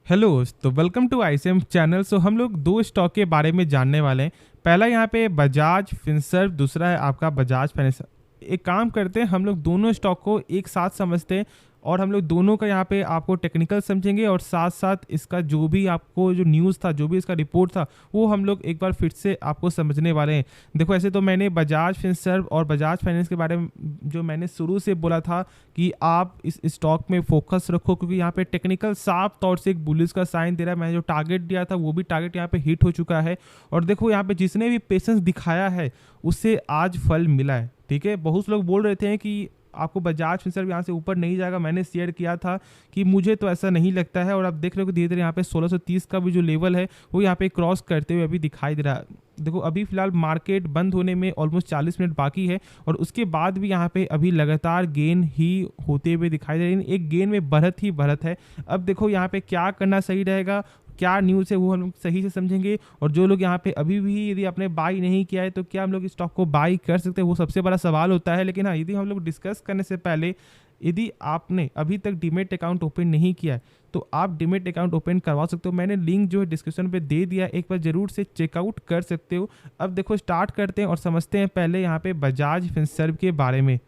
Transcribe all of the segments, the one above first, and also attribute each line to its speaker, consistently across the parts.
Speaker 1: Hello तो welcome to ICM channel. हम लोग दो स्टॉक के बारे में जानने वाले हैं। पहला यहाँ पे बजाज फिनसर्व, दूसरा है आपका बजाज फाइनेंस। एक काम करते हैं, हम लोग दोनों स्टॉक को एक साथ समझते हैं और हम लोग दोनों का यहाँ पे आपको टेक्निकल समझेंगे और साथ साथ इसका जो भी आपको जो न्यूज़ था, जो भी इसका रिपोर्ट था, वो हम लोग एक बार फिर से आपको समझने वाले हैं। देखो, ऐसे तो मैंने बजाज फिनसर्व और बजाज फाइनेंस के बारे में जो मैंने शुरू से बोला था कि आप इस स्टॉक में फोकस रखो, क्योंकि यहाँ पे टेक्निकल साफ तौर से एक बुलिश का साइन दे रहा है। मैंने जो टारगेट दिया था वो भी टारगेट यहाँ पे हिट हो चुका है। और देखो, यहाँ पे जिसने भी पेशेंस दिखाया है उससे आज फल मिला है। ठीक है, बहुत लोग बोल रहे थे कि आपको बजाज फिनसर्व यहाँ से ऊपर नहीं जाएगा। मैंने शेयर किया था कि मुझे तो ऐसा नहीं लगता है, और आप देख रहे हो कि धीरे धीरे यहाँ पे 1630 का भी जो लेवल है वो यहाँ पे क्रॉस करते हुए अभी दिखाई दे रहा है। देखो, अभी फिलहाल मार्केट बंद होने में ऑलमोस्ट 40 मिनट बाकी है और उसके बाद भी यहाँ पे अभी लगातार गेन ही होते हुए दिखाई दे रही है। एक गेन में बढ़त ही बढ़त है। अब देखो यहाँ पे क्या करना सही रहेगा, क्या न्यूज़ है वो हम लोग सही से समझेंगे। और जो लोग यहाँ पे अभी भी यदि आपने बाई नहीं किया है तो क्या हम लोग इस स्टॉक को बाई कर सकते हैं, वो सबसे बड़ा सवाल होता है। लेकिन हाँ, यदि हम लोग डिस्कस करने से पहले, यदि आपने अभी तक डीमेट अकाउंट ओपन नहीं किया है तो आप डीमेट अकाउंट ओपन करवा सकते हो। मैंने लिंक जो है डिस्क्रिप्शन पे दे दिया, एक बार जरूर से चेकआउट कर सकते हो। अब देखो, स्टार्ट करते हैं और समझते हैं पहले यहाँ पे बजाज फिनसर्व के बारे में।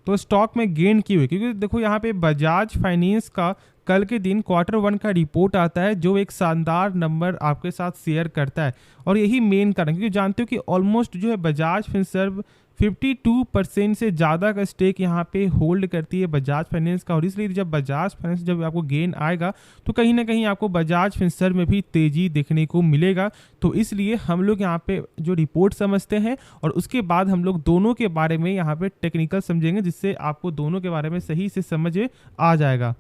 Speaker 1: तो स्टॉक में गेन की हुई, क्योंकि देखो यहाँ पे बजाज फाइनेंस का कल के दिन Q1 का रिपोर्ट आता है जो एक शानदार नंबर आपके साथ शेयर करता है। और यही मेन कारण, क्योंकि जानते हो कि ऑलमोस्ट जो है बजाज फिनसर्व 52% से ज़्यादा का स्टेक यहाँ पे होल्ड करती है बजाज फाइनेंस का। और इसलिए जब बजाज फाइनेंस जब आपको गेन आएगा तो कहीं ना कहीं आपको बजाज फिनसर्व में भी तेज़ी देखने को मिलेगा। तो इसलिए हम लोग यहाँ पे जो रिपोर्ट समझते हैं और उसके बाद हम लोग दोनों के बारे में यहाँ पे टेक्निकल समझेंगे, जिससे आपको दोनों के बारे में सही से समझ आ जाएगा।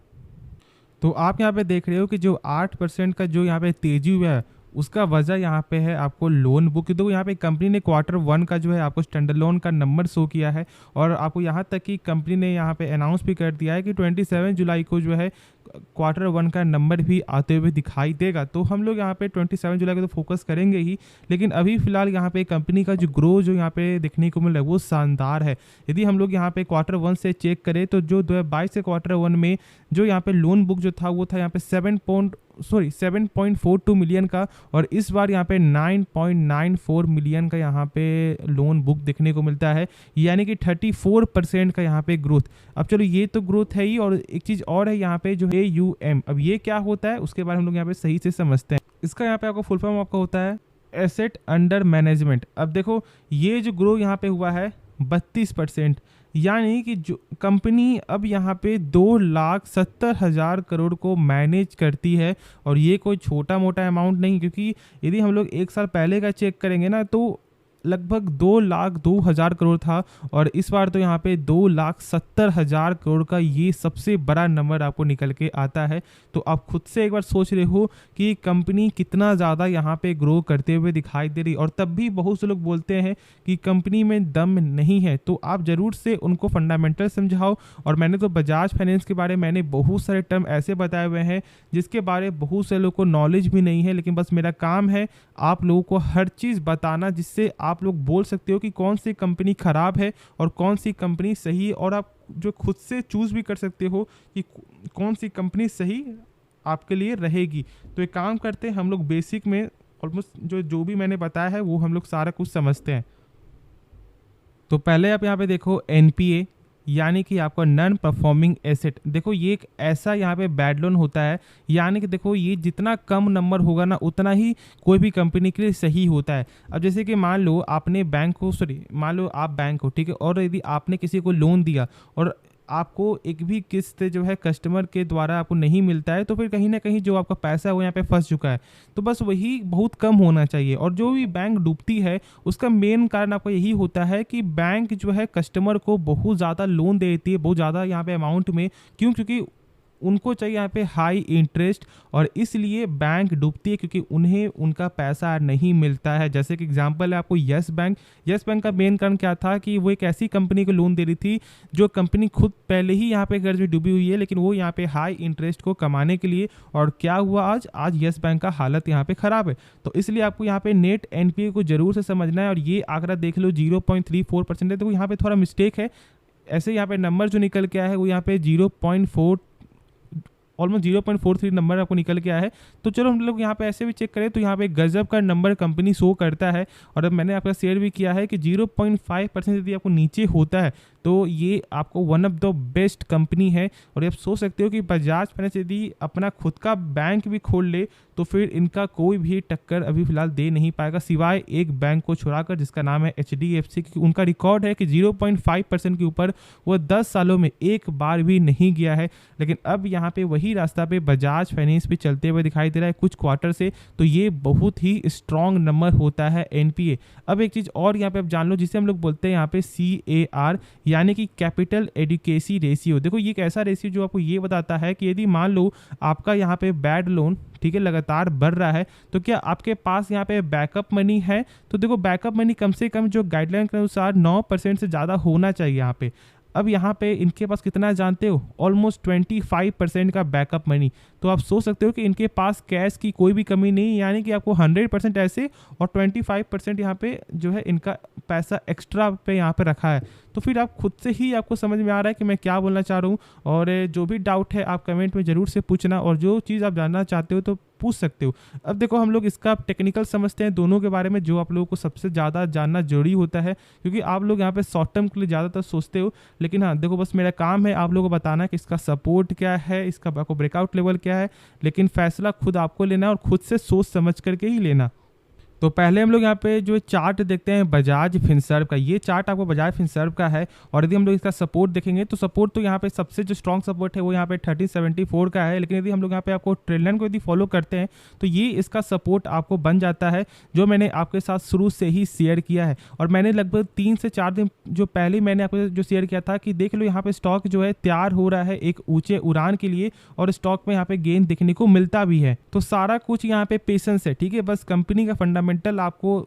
Speaker 1: तो आप यहाँ पे देख रहे हो कि जो 8% का जो यहाँ पे तेजी हुआ है उसका वजह यहाँ पे है आपको लोन बुक। तो यहाँ पे कंपनी ने Q1 का जो है आपको स्टैंडर्ड लोन का नंबर शो किया है और आपको यहाँ तक कि कंपनी ने यहाँ पे अनाउंस भी कर दिया है कि 27 जुलाई को जो है Q1 का नंबर भी आते हुए दिखाई देगा। तो हम लोग यहाँ पे 27 जुलाई को तो फोकस करेंगे ही, लेकिन अभी फिलहाल यहाँ पे कंपनी का जो ग्रो जो यहाँ पे देखने को मिल रहा है वो शानदार है। यदि हम लोग यहाँ पे Q1 से चेक करें तो जो 2022 से Q1 में जो यहाँ पे लोन बुक जो था वो था यहाँ पे 7.42 मिलियन का, और इस बार यहाँ पे 9.94 मिलियन का यहाँ पे लोन बुक देखने को मिलता है, यानी कि 34% का यहाँ पे ग्रोथ। अब चलो, ये तो ग्रोथ है ही, और एक चीज़ और है यहाँ पे जो है AUM। अब ये क्या होता है उसके बारे में हम लोग यहाँ पे सही से समझते हैं। इसका यहाँ पे आपको फुल फॉर्म आपका होता है एसेट अंडर मैनेजमेंट। अब देखो, ये जो ग्रो यहाँ पे हुआ है 32%, यानी कि जो कंपनी अब यहाँ पे 2,70,000 करोड़ को मैनेज करती है। और ये कोई छोटा मोटा अमाउंट नहीं, क्योंकि यदि हम लोग एक साल पहले का चेक करेंगे ना तो लगभग 2,02,000 करोड़ था, और इस बार तो यहाँ पे 2,70,000 करोड़ का ये सबसे बड़ा नंबर आपको निकल के आता है। तो आप खुद से एक बार सोच रहे हो कि कंपनी कितना ज़्यादा यहाँ पे ग्रो करते हुए दिखाई दे रही। और तब भी बहुत से लोग बोलते हैं कि कंपनी में दम नहीं है, तो आप ज़रूर से उनको फंडामेंटल समझाओ। और मैंने तो बजाज फाइनेंस के बारे में मैंने बहुत सारे टर्म ऐसे बताए हुए हैं जिसके बारे में बहुत से लोगों को नॉलेज भी नहीं है, लेकिन बस मेरा काम है आप लोगों को हर चीज़ बताना, जिससे आप लोग बोल सकते हो कि कौन सी कंपनी ख़राब है और कौन सी कंपनी सही है। और आप जो खुद से चूज़ भी कर सकते हो कि कौन सी कंपनी सही आपके लिए रहेगी। तो एक काम करते हैं, हम लोग बेसिक में ऑलमोस्ट जो भी मैंने बताया है वो हम लोग सारा कुछ समझते हैं। तो पहले आप यहाँ पे देखो NPA, यानी कि आपका नॉन परफॉर्मिंग एसेट। देखो, ये एक ऐसा यहाँ पे बैड लोन होता है, यानी कि देखो ये जितना कम नंबर होगा ना उतना ही कोई भी कंपनी के लिए सही होता है। अब जैसे कि मान लो आपने बैंक को, मान लो आप बैंक हो, ठीक है, और यदि आपने किसी को लोन दिया और आपको एक भी किस्त जो है कस्टमर के द्वारा आपको नहीं मिलता है, तो फिर कहीं ना कहीं जो आपका पैसा है वो यहाँ पे फंस चुका है। तो बस वही बहुत कम होना चाहिए। और जो भी बैंक डूबती है उसका मेन कारण आपको यही होता है कि बैंक जो है कस्टमर को बहुत ज़्यादा लोन दे देती है, बहुत ज़्यादा यहाँ पे अमाउंट में। क्यों? क्योंकि उनको चाहिए यहाँ पे हाई इंटरेस्ट, और इसलिए बैंक डूबती है, क्योंकि उन्हें उनका पैसा नहीं मिलता है। जैसे कि एग्जांपल है आपको यस बैंक। यस बैंक का मेन कारण क्या था कि वो एक ऐसी कंपनी को लोन दे रही थी जो कंपनी खुद पहले ही यहाँ पे कर्ज में डूबी हुई है, लेकिन वो यहाँ पे हाई इंटरेस्ट को कमाने के लिए। और क्या हुआ, आज यस बैंक का हालत यहाँ पे ख़राब है। तो इसलिए आपको यहाँ पे नेट NPA को जरूर से समझना है। और ये आंकड़ा देख लो 0.34% है, तो यहाँ पे थोड़ा मिस्टेक है। ऐसे यहाँ पे नंबर जो निकल के आया है वो यहाँ पे ऑलमोस्ट 0.43 नंबर आपको निकल के आया है। तो चलो हम लोग यहाँ पे ऐसे भी चेक करें तो यहाँ पे गजब का नंबर कंपनी शो करता है। और अब मैंने आपका शेयर भी किया है कि 0.5% यदि आपको नीचे होता है तो ये आपको one of the best company है। और आप सोच सकते हो कि बजाज फाइनेंस यदि अपना खुद का बैंक भी खोल ले तो फिर इनका कोई भी टक्कर अभी फिलहाल दे नहीं पाएगा, सिवाय एक बैंक को छुड़ाकर जिसका नाम है HDFC, क्योंकि उनका रिकॉर्ड है कि 0.5% के ऊपर वो 10 सालों में एक बार भी नहीं गया है। लेकिन अब यहाँ पे वही रास्ता पे बजाज फाइनेंस भी चलते हुए दिखाई दे रहा है कुछ क्वार्टर से, तो ये बहुत ही स्ट्रॉन्ग नंबर होता है NPA। अब एक चीज़ और यहाँ पे आप जान लो जिसे हम लोग बोलते हैं यहाँ पे CAR, यानी कि कैपिटल एडिकेसी रेशियो। देखो ये एक ऐसा रेशियो जो आपको ये बताता है कि यदि मान लो आपका यहाँ पे बैड लोन, ठीक है, लगातार बढ़ रहा है, तो क्या आपके पास यहाँ पे बैकअप मनी है। तो देखो बैकअप मनी कम से कम जो गाइडलाइन के अनुसार 9% से ज़्यादा होना चाहिए यहाँ पे। अब यहाँ पे इनके पास कितना जानते हो, ऑलमोस्ट 25% का बैकअप मनी। तो आप सोच सकते हो कि इनके पास कैश की कोई भी कमी नहीं, यानी कि आपको 100% ऐसे और 25% यहाँ पे जो है इनका पैसा एक्स्ट्रा पे यहाँ पे रखा है। तो फिर आप खुद से ही आपको समझ में आ रहा है कि मैं क्या बोलना चाह रहा हूँ। और जो भी डाउट है आप कमेंट में ज़रूर से पूछना, और जो चीज़ आप जानना चाहते हो तो पूछ सकते हो। अब देखो हम लोग इसका टेक्निकल समझते हैं दोनों के बारे में, जो आप लोगों को सबसे ज़्यादा जानना जरूरी होता है, क्योंकि आप लोग यहाँ पे शॉर्ट टर्म के लिए ज़्यादातर सोचते हो। लेकिन हाँ देखो, बस मेरा काम है आप लोगों को बताना कि इसका सपोर्ट क्या है, इसका आपको ब्रेकआउट लेवल क्या है, लेकिन फैसला खुद आपको लेना और खुद से सोच समझ करके ही लेना। तो पहले हम लोग यहाँ पे जो चार्ट देखते हैं बजाज फिनसर्व का, ये चार्ट आपको बजाज फिनसर्व का है। और यदि हम लोग इसका सपोर्ट देखेंगे तो सपोर्ट तो यहाँ पे सबसे जो स्ट्रॉन्ग सपोर्ट है वो यहाँ पे 1374 का है। लेकिन यदि हम लोग यहाँ पे आपको ट्रेंड लाइन को यदि फॉलो करते हैं तो ये इसका सपोर्ट आपको बन जाता है, जो मैंने आपके साथ शुरू से ही शेयर किया है। और मैंने लगभग 3 से 4 दिन जो पहले मैंने आपको जो शेयर किया था कि देख लो यहाँ पे स्टॉक जो है तैयार हो रहा है एक ऊंचे उड़ान के लिए, और स्टॉक में यहाँ पे गेन देखने को मिलता भी है। तो सारा कुछ यहाँ पे पेशेंस है, ठीक है। बस कंपनी का फंडामेंटल आपको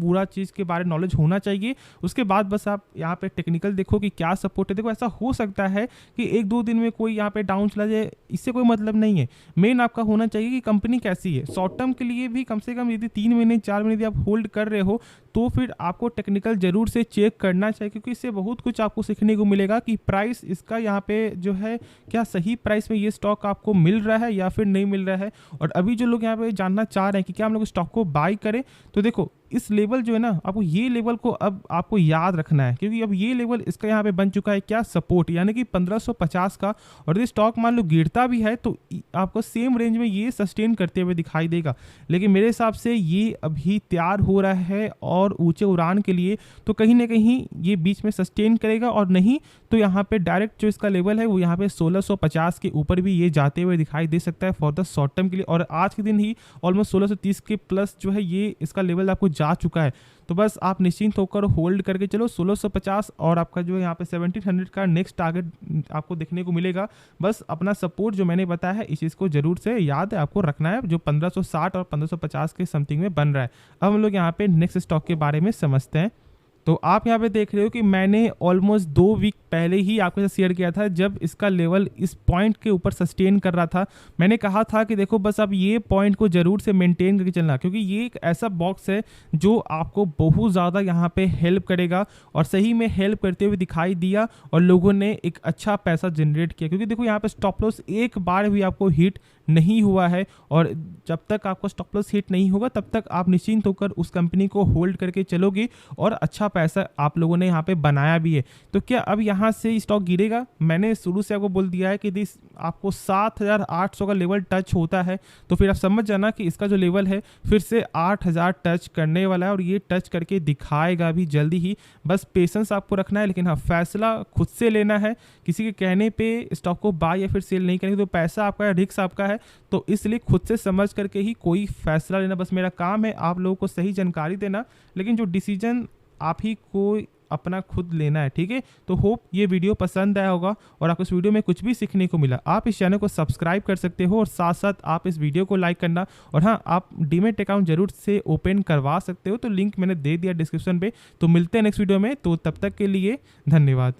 Speaker 1: पूरा चीज़ के बारे में नॉलेज होना चाहिए। उसके बाद बस आप यहाँ पे टेक्निकल देखो कि क्या सपोर्ट है। देखो ऐसा हो सकता है कि 1-2 दिन में कोई यहाँ पे डाउन चला जाए, इससे कोई मतलब नहीं है। मेन आपका होना चाहिए कि कंपनी कैसी है। शॉर्ट टर्म के लिए भी कम से कम यदि 3 महीने 4 महीने यदि आप होल्ड कर रहे हो तो फिर आपको टेक्निकल जरूर से चेक करना चाहिए, क्योंकि इससे बहुत कुछ आपको सीखने को मिलेगा कि प्राइस इसका यहाँ पे जो है क्या सही प्राइस में ये स्टॉक आपको मिल रहा है या फिर नहीं मिल रहा है। और अभी जो लोग यहाँ पे जानना चाह रहे हैं कि क्या हम लोग स्टॉक को बाय करें, तो देखो इस लेवल जो है ना, आपको ये लेवल को अब आपको याद रखना है, क्योंकि अब ये लेवल इसका यहाँ पे बन चुका है क्या, सपोर्ट, यानी कि 1550 का। और यदि स्टॉक मान लो गिरता भी है तो आपको सेम रेंज में ये सस्टेन करते हुए दिखाई देगा। लेकिन मेरे हिसाब से ये अभी तैयार हो रहा है और ऊंचे उड़ान के लिए, तो कहीं ना कहीं ये बीच में सस्टेन करेगा, और नहीं तो यहाँ पे डायरेक्ट जो इसका लेवल है वो यहाँ पे 1650 के ऊपर भी ये जाते हुए दिखाई दे सकता है फॉर द शॉर्ट टर्म के लिए। और आज के दिन ही ऑलमोस्ट 1630 के प्लस जो है ये इसका लेवल आपको जा चुका है। तो बस आप निश्चिंत होकर होल्ड करके चलो 1650, और आपका जो है यहाँ पे 1700 का नेक्स्ट टारगेट आपको देखने को मिलेगा। बस अपना सपोर्ट जो मैंने बताया है इस चीज़ को जरूर से याद है आपको रखना है, जो 1560 और 1550 के समथिंग में बन रहा है। अब हम लोग यहाँ पे नेक्स्ट स्टॉक के बारे में समझते हैं। तो आप यहाँ पे देख रहे हो कि मैंने ऑलमोस्ट 2 वीक पहले ही आपके साथ शेयर किया था, जब इसका लेवल इस पॉइंट के ऊपर सस्टेन कर रहा था। मैंने कहा था कि देखो बस आप ये पॉइंट को जरूर से मेंटेन करके चलना, क्योंकि ये एक ऐसा बॉक्स है जो आपको बहुत ज़्यादा यहाँ पे हेल्प करेगा, और सही में हेल्प करते हुए दिखाई दिया, और लोगों ने एक अच्छा पैसा जनरेट किया। क्योंकि देखो यहाँ पे स्टॉप लॉस एक बार भी आपको हिट नहीं हुआ है, और जब तक आपको स्टॉप लॉस हिट नहीं होगा तब तक आप निश्चिंत होकर उस कंपनी को होल्ड करके चलोगे, और अच्छा पैसा आप लोगों ने यहाँ पे बनाया भी है। तो क्या अब यहाँ से स्टॉक गिरेगा? मैंने शुरू से आपको बोल दिया है कि दिस आपको 7800 का लेवल टच होता है तो फिर आप समझ जाना कि इसका जो लेवल है फिर से 8000 टच करने वाला है, और ये टच करके दिखाएगा भी जल्दी ही। बस पेशेंस आपको रखना है, लेकिन हाँ फैसला खुद से लेना है। किसी के कहने पे स्टॉक को बाय या फिर सेल नहीं करेंगे, तो पैसा आपका है, रिस्क आपका है, तो इसलिए खुद से समझ करके ही कोई फैसला लेना। बस मेरा काम है आप लोगों को सही जानकारी देना, लेकिन जो डिसीजन आप ही को अपना खुद लेना है, ठीक है। तो होप ये वीडियो पसंद आया होगा और आपको इस वीडियो में कुछ भी सीखने को मिला। आप इस चैनल को सब्सक्राइब कर सकते हो, और साथ साथ आप इस वीडियो को लाइक करना, और हाँ आप डीमेट अकाउंट जरूर से ओपन करवा सकते हो, तो लिंक मैंने दे दिया डिस्क्रिप्शन पे। तो मिलते हैं नेक्स्ट वीडियो में, तो तब तक के लिए धन्यवाद।